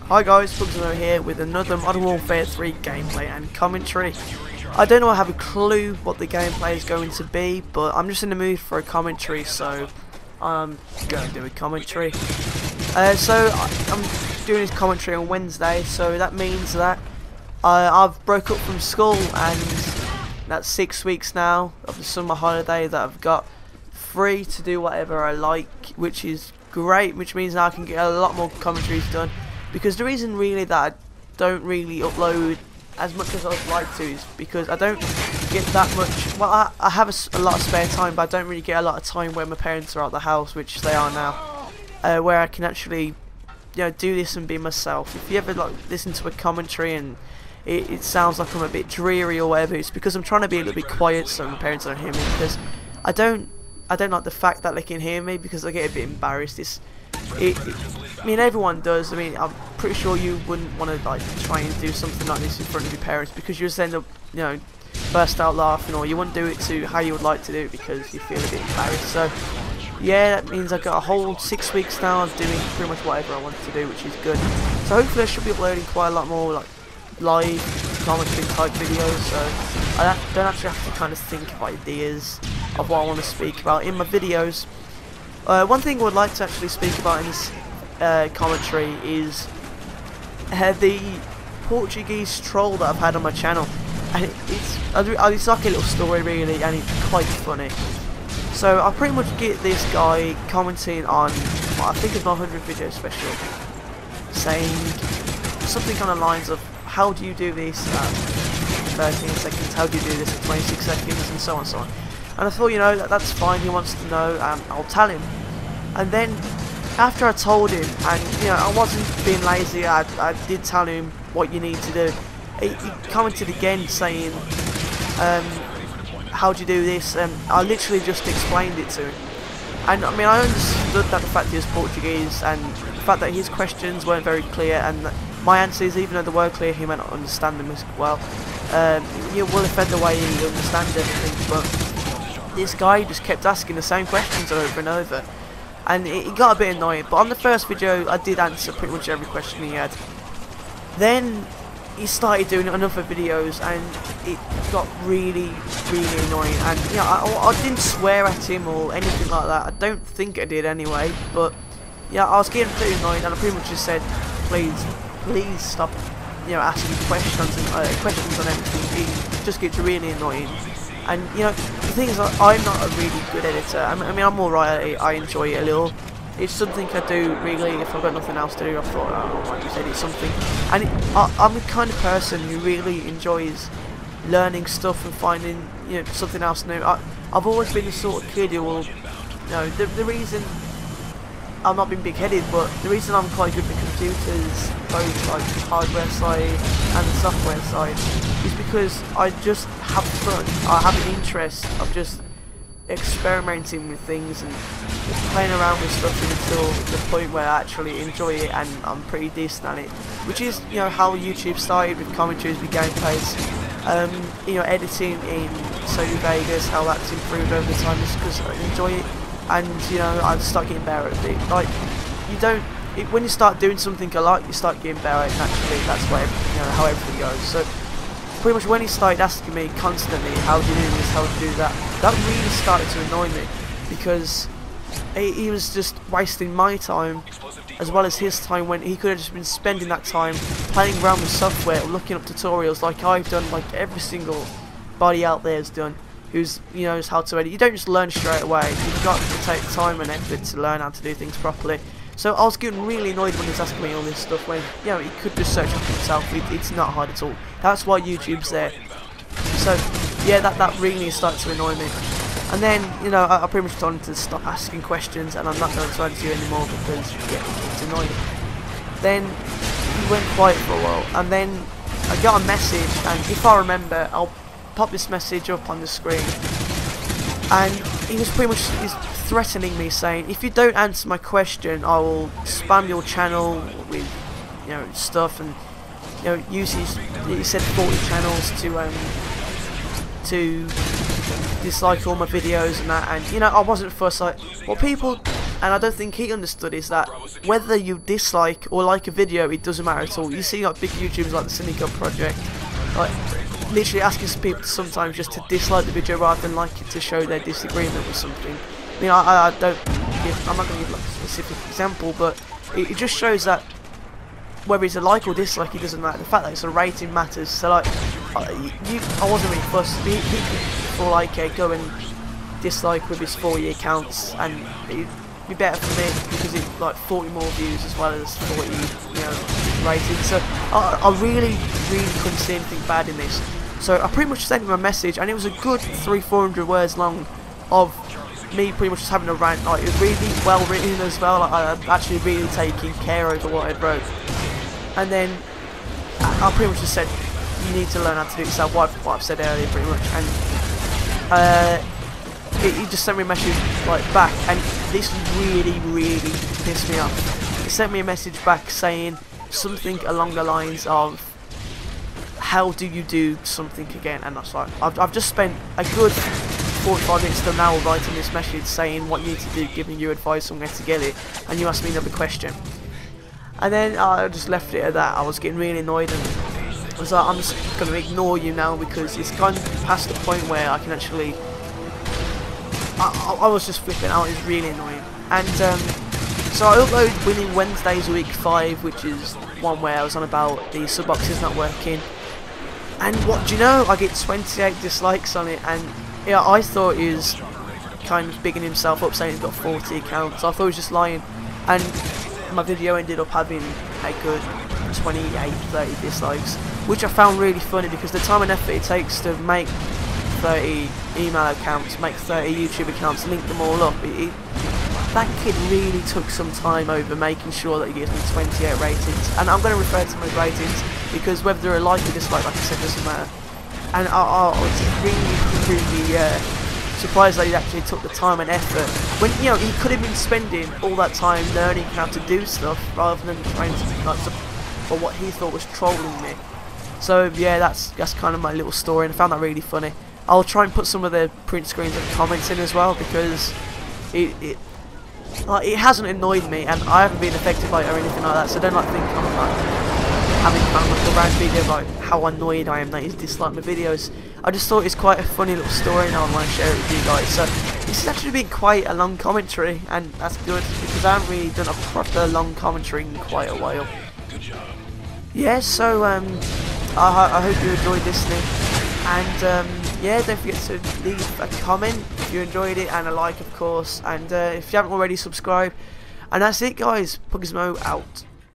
Hi guys, pugizimo here with another Modern Warfare 3 gameplay and commentary. I don't know, I have a clue what the gameplay is going to be, but I'm just in the mood for a commentary, so I'm going to do a commentary. I'm doing this commentary on Wednesday, so that means that I've broke up from school, and that's 6 weeks now of the summer holiday that I've got free to do whatever I like, which is great, which means now I can get a lot more commentaries done. Because the reason really that I don't really upload as much as I'd like to is because I don't get that much. Well, I have a lot of spare time, but I don't really get a lot of time where my parents are out the house, which they are now, where I can actually, do this and be myself. If you ever listen to a commentary and it sounds like I'm a bit dreary or whatever, it's because I'm trying to be a little bit quiet so my parents don't hear me. Because I don't like the fact that they can hear me, because I get a bit embarrassed. I mean, everyone does. I mean, I'm pretty sure you wouldn't want to try and do something like this in front of your parents, because you just end up, burst out laughing, or you wouldn't do it to how you would like to do it because you feel a bit embarrassed. So yeah, that means I've got a whole 6 weeks now of doing pretty much whatever I want to do, which is good. So hopefully I should be uploading quite a lot more live commentary type videos, so I don't actually have to kind of think of ideas of what I want to speak about in my videos. One thing I would like to actually speak about in this commentary is the Portuguese troll that I've had on my channel, and it's like a little story really, and it's quite funny. So I pretty much get this guy commenting on what I think is my 100 video special, saying something on the lines of, how do you do this at 13 seconds, how do you do this at 26 seconds, and so on and so on. And I thought, that's fine, he wants to know, I'll tell him. And then, after I told him, and I wasn't being lazy, I did tell him what you need to do. He commented again saying, how do you do this? I literally just explained it to him. And I mean, I understood that the fact he was Portuguese, and the fact that his questions weren't very clear, and my answers, even though they were clear, he might not understand them as well. You will offend the way he understands everything, but this guy just kept asking the same questions over and over, and it got a bit annoying. But on the first video I did answer pretty much every question he had. Then he started doing other videos, and it got really annoying. And I didn't swear at him or anything like that, I don't think I did anyway, but yeah, I was getting pretty annoyed, and I pretty much just said, please stop asking questions on everything. It just gets really annoying. And the thing is, I'm not a really good editor. I mean, I'm alright. I enjoy it a little. It's something I do really if I've got nothing else to do. I thought, I might just edit something. And I'm the kind of person who really enjoys learning stuff and finding something else new. I've always been the sort of kid who will, the reason I'm not being big-headed, but the reason I'm quite good with computers, both like the hardware side and the software side, is because I just have fun. I have an interest of just experimenting with things and just playing around with stuff until the point where I actually enjoy it and I'm pretty decent at it. Which is, how YouTube started, with commentaries, with gameplays, editing in Sony Vegas, how that's improved over time is because I enjoy it. And I start getting better at it. Like, when you start doing something I like, you start getting better at it naturally. That's why how everything goes. So pretty much when he started asking me constantly, how do you do this, how do you do that, that really started to annoy me, because he was just wasting my time as well as his time, when he could have just been spending that time playing around with software or looking up tutorials like I've done, like every single body out there has done, who's knows how to edit. You don't just learn straight away. You've got to take time and effort to learn how to do things properly. So I was getting really annoyed when he was asking me all this stuff, when he could just search up himself. It's not hard at all. That's why YouTube's there. So yeah, that really started to annoy me. And then I pretty much told him to stop asking questions, and I'm not going to answer you anymore because it's annoying. Then he went quiet for a while, and then I got a message, and if I remember, I'll pop this message up on the screen, and he was pretty much threatening me, saying, if you don't answer my question, I will spam your channel with stuff, and use he said 40 channels to dislike all my videos and that. And I wasn't fussed. Like, what people and I don't think he understood, is that whether you dislike or like a video, it doesn't matter at all. You see like big YouTubers like the Cynical Project, like literally asking people to sometimes just to dislike the video rather than like it to show their disagreement with something. I mean, I don't give, I'm not going to give like a specific example, but it just shows that whether it's a like or dislike, it doesn't matter. The fact that it's a rating matters. So like, I wasn't really fussed. He could, for like, go and dislike with his 4-year counts, and it'd be better for me because it's like 40 more views as well as 40, ratings. So I really couldn't see anything bad in this. So I pretty much sent him a message, and it was a good 300-400 words long of me pretty much just having a rant. Like, it was really well written as well. Like, I'm actually really taking care over what I wrote. And then I pretty much just said, you need to learn how to do it yourself, what I've said earlier pretty much. And he just sent me a message like back, and this really pissed me off. He sent me a message back saying something along the lines of, how do you do something again? And that's like, I've just spent a good 45 minutes to an hour writing this message saying what you need to do, giving you advice on where to get it, and you asked me another question. And then I just left it at that. I was getting really annoyed, and I was like, I'm just going to ignore you now, because it's gone past the point where I can actually... I was just flipping out. It's really annoying. And so I uploaded Winning Wednesdays week 5, which is one where I was on about the sub box is not working. And what do you know? I get 28 dislikes on it, and yeah, I thought he was kind of bigging himself up, saying he's got 40 accounts. I thought he was just lying, and my video ended up having a good 28-30 dislikes, which I found really funny, because the time and effort it takes to make 30 email accounts, make 30 YouTube accounts, link them all up, that kid really took some time over making sure that he gives me 28 ratings. And I'm going to refer to my ratings, because whether they're a like or dislike, like I said, doesn't matter. And I was really surprised that he actually took the time and effort, when he could have been spending all that time learning how to do stuff rather than trying to or what he thought was trolling me. So yeah, that's kind of my little story, and I found that really funny. I'll try and put some of the print screens and comments in as well, because it hasn't annoyed me, and I haven't been affected by it or anything like that. So don't think I'm like having kind of like a rant video about how annoyed I am that he's disliked my videos. I just thought it's quite a funny little story, and I want to share it with you guys. So this has actually been quite a long commentary, and that's good, because I haven't really done a proper long commentary in quite a while. Yeah, so I hope you enjoyed listening, and yeah, don't forget to leave a comment if you enjoyed it, and a like, of course, and if you haven't already, subscribe. And that's it, guys. Pugizimo out.